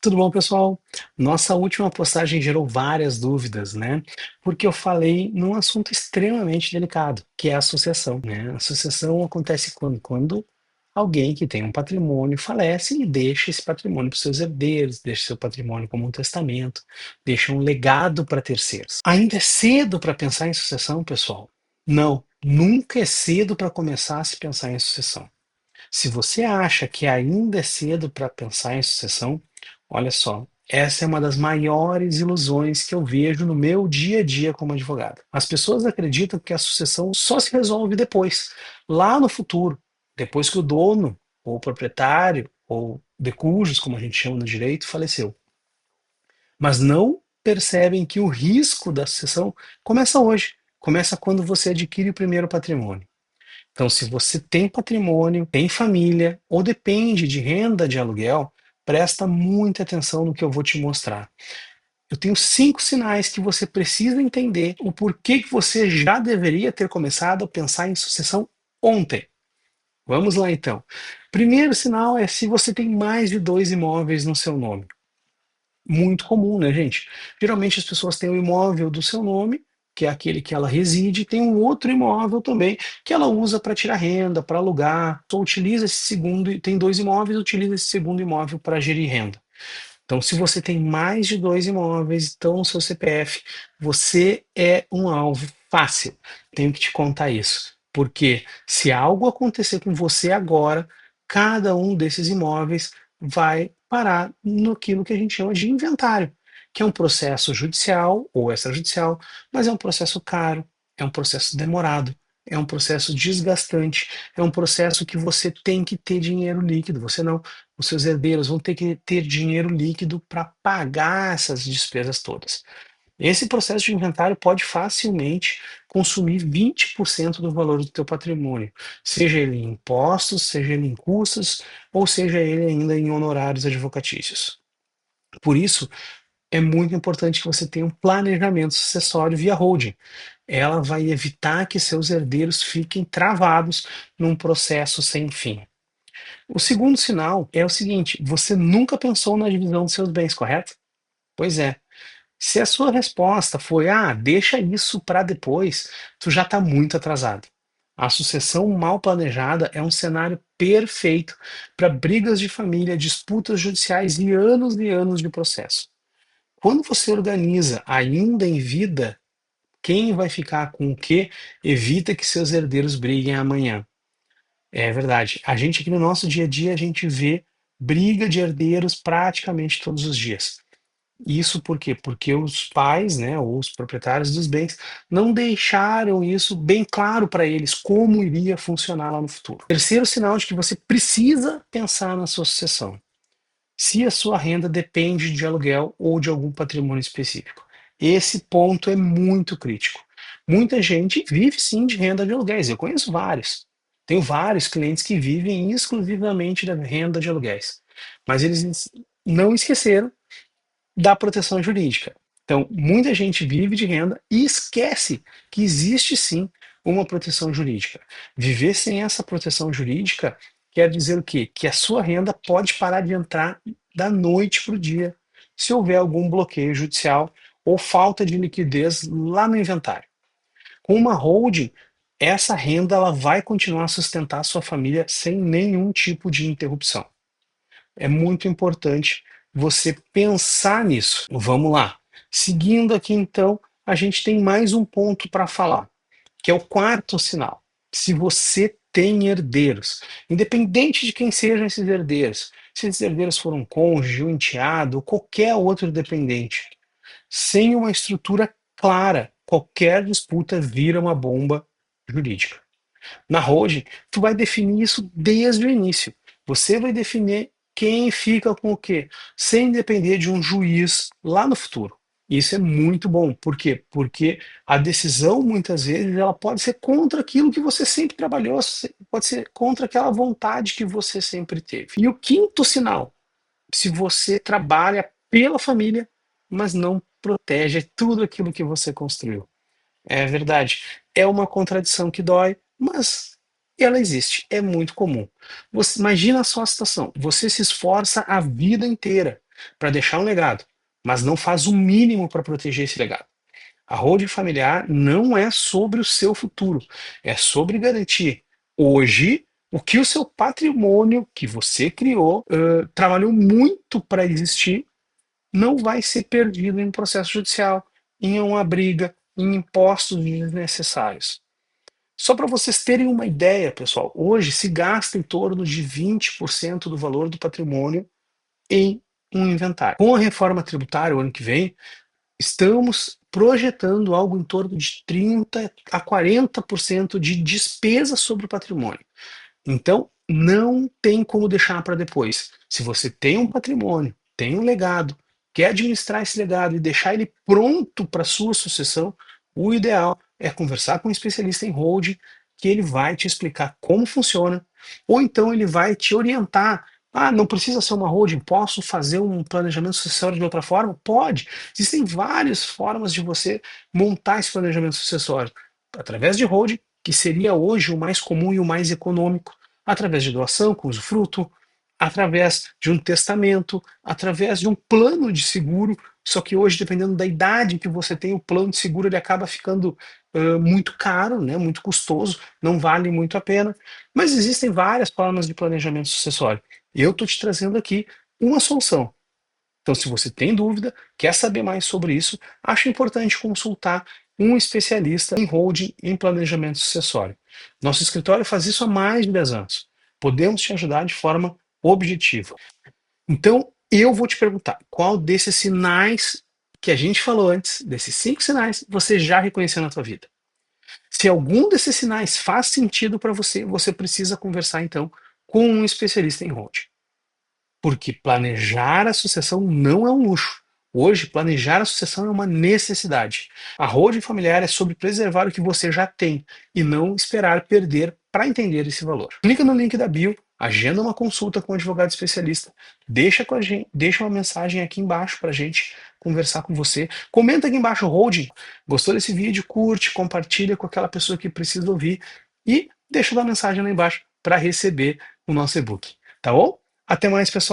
Tudo bom, pessoal? Nossa última postagem gerou várias dúvidas, né? Porque eu falei num assunto extremamente delicado, que é a sucessão, né? A sucessão acontece quando alguém que tem um patrimônio falece e deixa esse patrimônio para os seus herdeiros, deixa seu patrimônio como um testamento, deixa um legado para terceiros. Ainda é cedo para pensar em sucessão, pessoal? Não, nunca é cedo para começar a se pensar em sucessão. Se você acha que ainda é cedo para pensar em sucessão, olha só, essa é uma das maiores ilusões que eu vejo no meu dia a dia como advogado. As pessoas acreditam que a sucessão só se resolve depois, lá no futuro, depois que o dono, ou o proprietário, ou de cujos, como a gente chama no direito, faleceu. Mas não percebem que o risco da sucessão começa hoje, começa quando você adquire o primeiro patrimônio. Então, se você tem patrimônio, tem família ou depende de renda de aluguel, presta muita atenção no que eu vou te mostrar. Eu tenho 5 sinais que você precisa entender o porquê que você já deveria ter começado a pensar em sucessão ontem. Vamos lá então. Primeiro sinal é se você tem mais de 2 imóveis no seu nome. Muito comum, né, gente? Geralmente as pessoas têm o imóvel do seu nome, que é aquele que ela reside, e tem um outro imóvel também que ela usa para tirar renda, para alugar, ou utiliza esse segundo, tem 2 imóveis, utiliza esse segundo imóvel para gerir renda. Então, se você tem mais de 2 imóveis, estão no seu CPF, você é um alvo fácil. Tenho que te contar isso. Porque se algo acontecer com você agora, cada um desses imóveis vai parar naquilo que a gente chama de inventário, que é um processo judicial ou extrajudicial, mas é um processo caro, é um processo demorado, é um processo desgastante, é um processo que você tem que ter dinheiro líquido. Você não, os seus herdeiros vão ter que ter dinheiro líquido para pagar essas despesas todas. Esse processo de inventário pode facilmente consumir 20% do valor do teu patrimônio, seja ele em impostos, seja ele em custos, ou seja ele ainda em honorários advocatícios. Por isso, é muito importante que você tenha um planejamento sucessório via holding. Ela vai evitar que seus herdeiros fiquem travados num processo sem fim. O segundo sinal é o seguinte: você nunca pensou na divisão dos seus bens, correto? Pois é. Se a sua resposta foi, deixa isso para depois, tu já está muito atrasado. A sucessão mal planejada é um cenário perfeito para brigas de família, disputas judiciais e anos de processo. Quando você organiza ainda em vida, quem vai ficar com o quê, evita que seus herdeiros briguem amanhã. É verdade. A gente aqui no nosso dia a dia, a gente vê briga de herdeiros praticamente todos os dias. Isso por quê? Porque os pais, né, ou os proprietários dos bens, não deixaram isso bem claro para eles como iria funcionar lá no futuro. Terceiro sinal de que você precisa pensar na sua sucessão. Se a sua renda depende de aluguel ou de algum patrimônio específico. Esse ponto é muito crítico. Muita gente vive sim de renda de aluguéis. Eu conheço vários. Tenho vários clientes que vivem exclusivamente da renda de aluguéis. Mas eles não esqueceram da proteção jurídica. Então, muita gente vive de renda e esquece que existe sim uma proteção jurídica. Viver sem essa proteção jurídica quer dizer o quê? Que a sua renda pode parar de entrar da noite para o dia, se houver algum bloqueio judicial ou falta de liquidez lá no inventário. Com uma holding, essa renda ela vai continuar a sustentar a sua família sem nenhum tipo de interrupção. É muito importante você pensar nisso. Vamos lá. Seguindo aqui, então, a gente tem mais um ponto para falar, que é o quarto sinal. Se você tem herdeiros, independente de quem sejam esses herdeiros, se esses herdeiros foram um cônjuge, um enteado, ou qualquer outro dependente, sem uma estrutura clara, qualquer disputa vira uma bomba jurídica. Na holding, tu vai definir isso desde o início. Você vai definir quem fica com o quê, sem depender de um juiz lá no futuro. Isso é muito bom. Por quê? Porque a decisão, muitas vezes, ela pode ser contra aquilo que você sempre trabalhou, pode ser contra aquela vontade que você sempre teve. E o quinto sinal, se você trabalha pela família, mas não protege tudo aquilo que você construiu. É verdade. É uma contradição que dói, mas ela existe, é muito comum. Você imagina só a situação. Você se esforça a vida inteira. para deixar um legado, mas não faz o mínimo para proteger esse legado. A holding familiar não é sobre o seu futuro, é sobre garantir hoje o que o seu patrimônio que você criou, trabalhou muito para existir, não vai ser perdido em processo judicial, em uma briga, em impostos desnecessários. Só para vocês terem uma ideia, pessoal, hoje se gasta em torno de 20% do valor do patrimônio em um inventário. Com a reforma tributária, o ano que vem, estamos projetando algo em torno de 30 a 40% de despesa sobre o patrimônio. Então, não tem como deixar para depois. Se você tem um patrimônio, tem um legado, quer administrar esse legado e deixar ele pronto para sua sucessão, o ideal é conversar com um especialista em holding, que ele vai te explicar como funciona, ou então ele vai te orientar. Ah, não precisa ser uma holding, posso fazer um planejamento sucessório de outra forma? Pode. Existem várias formas de você montar esse planejamento sucessório. Através de holding, que seria hoje o mais comum e o mais econômico, através de doação com usufruto, através de um testamento, através de um plano de seguro, só que hoje, dependendo da idade que você tem, o plano de seguro ele acaba ficando muito caro, né, muito custoso, não vale muito a pena, mas existem várias formas de planejamento sucessório. Eu estou te trazendo aqui uma solução. Então, se você tem dúvida, quer saber mais sobre isso, acho importante consultar um especialista em holding e em planejamento sucessório. Nosso escritório faz isso há mais de 10 anos. Podemos te ajudar de forma objetiva. Então, eu vou te perguntar, qual desses sinais que a gente falou antes, desses 5 sinais, você já reconheceu na tua vida? Se algum desses sinais faz sentido para você, você precisa conversar então com um especialista em holding. Porque planejar a sucessão não é um luxo. Hoje, planejar a sucessão é uma necessidade. A holding familiar é sobre preservar o que você já tem e não esperar perder para entender esse valor. Clica no link da bio, agenda uma consulta com um advogado especialista, deixa com a gente, deixa uma mensagem aqui embaixo para a gente conversar com você. Comenta aqui embaixo, holding, gostou desse vídeo? Curte, compartilha com aquela pessoa que precisa ouvir e deixa uma mensagem lá embaixo para receber o nosso e-book. Tá bom? Até mais, pessoal.